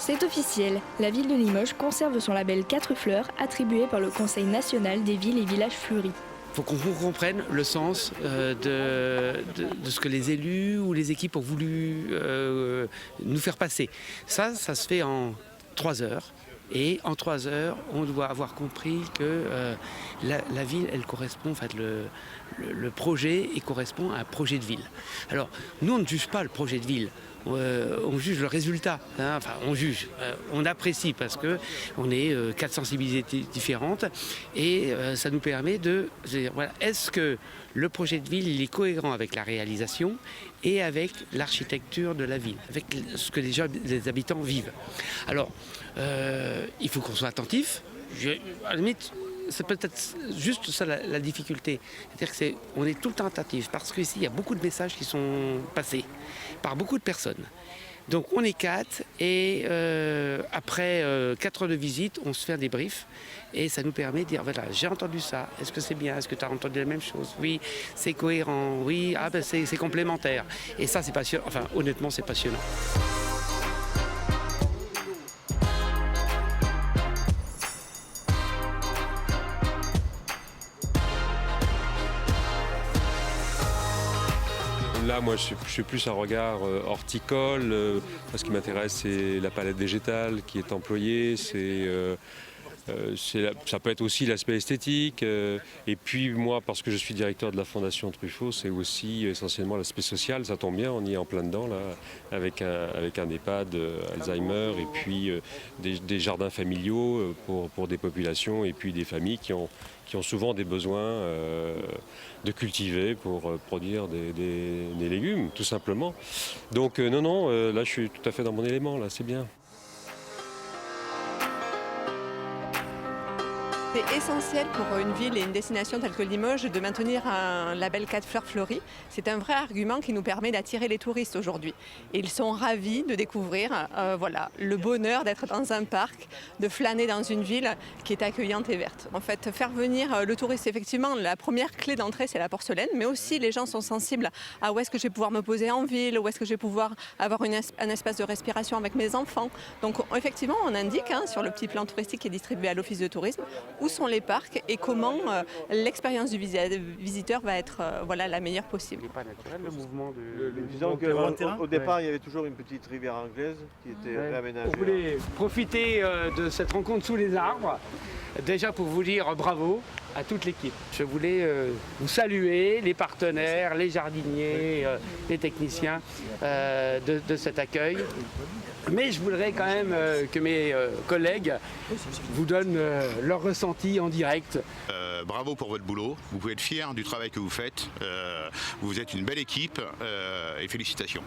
C'est officiel, la ville de Limoges conserve son label 4 fleurs attribué par le Conseil national des villes et villages fleuris. Il faut qu'on comprenne le sens de ce que les élus ou les équipes ont voulu nous faire passer. Ça se fait en 3 heures. Et en 3 heures, on doit avoir compris que la ville, elle correspond, en fait, le projet, il correspond à un projet de ville. Alors, nous, on ne juge pas le projet de ville. On juge le résultat, hein. Enfin on juge, on apprécie parce qu'on est 4 sensibilités différentes et ça nous permet de dire, voilà, est-ce que le projet de ville il est cohérent avec la réalisation et avec l'architecture de la ville, avec ce que les habitants vivent. Alors il faut qu'on soit attentif, à la limite, c'est peut-être juste ça la difficulté. C'est-à-dire qu'on est tout le temps attentif parce qu'ici il y a beaucoup de messages qui sont passés par beaucoup de personnes. Donc on est 4 et après 4 heures de visite, on se fait un débrief et ça nous permet de dire voilà, j'ai entendu ça, est-ce que c'est bien, est-ce que tu as entendu la même chose? Oui, c'est cohérent, oui, c'est complémentaire. Et ça c'est passionnant, enfin honnêtement c'est passionnant. Là, moi, je suis plus un regard horticole. Ce qui m'intéresse, c'est la palette végétale qui est employée. Ça peut être aussi l'aspect esthétique. Et puis, moi, parce que je suis directeur de la Fondation Truffaut, c'est aussi essentiellement l'aspect social. Ça tombe bien, on y est en plein dedans, là, avec un EHPAD Alzheimer et puis des jardins familiaux pour des populations et puis des familles qui ont souvent des besoins de cultiver pour produire des légumes, tout simplement. Donc non, là je suis tout à fait dans mon élément, là, c'est bien. C'est essentiel pour une ville et une destination telle que Limoges de maintenir un label 4 fleurs fleuries. C'est un vrai argument qui nous permet d'attirer les touristes aujourd'hui. Et ils sont ravis de découvrir le bonheur d'être dans un parc, de flâner dans une ville qui est accueillante et verte. En fait, faire venir le touriste, effectivement, la première clé d'entrée, c'est la porcelaine, mais aussi les gens sont sensibles à où est-ce que je vais pouvoir me poser en ville, où est-ce que je vais pouvoir avoir un espace de respiration avec mes enfants. Donc effectivement, on indique sur le petit plan touristique qui est distribué à l'Office de tourisme où sont les parcs et comment l'expérience du visiteur va être la meilleure possible. Il n'est pas naturel le mouvement Disons qu'au départ, il y avait toujours une petite rivière anglaise qui était réaménagée. On voulait profiter de cette rencontre sous les arbres, déjà pour vous dire bravo à toute l'équipe. Je voulais vous saluer, les partenaires, les jardiniers, les techniciens de cet accueil. Mais je voudrais quand même que mes collègues vous donnent leur ressenti en direct. Bravo pour votre boulot, vous pouvez être fiers du travail que vous faites. Vous êtes une belle équipe et félicitations.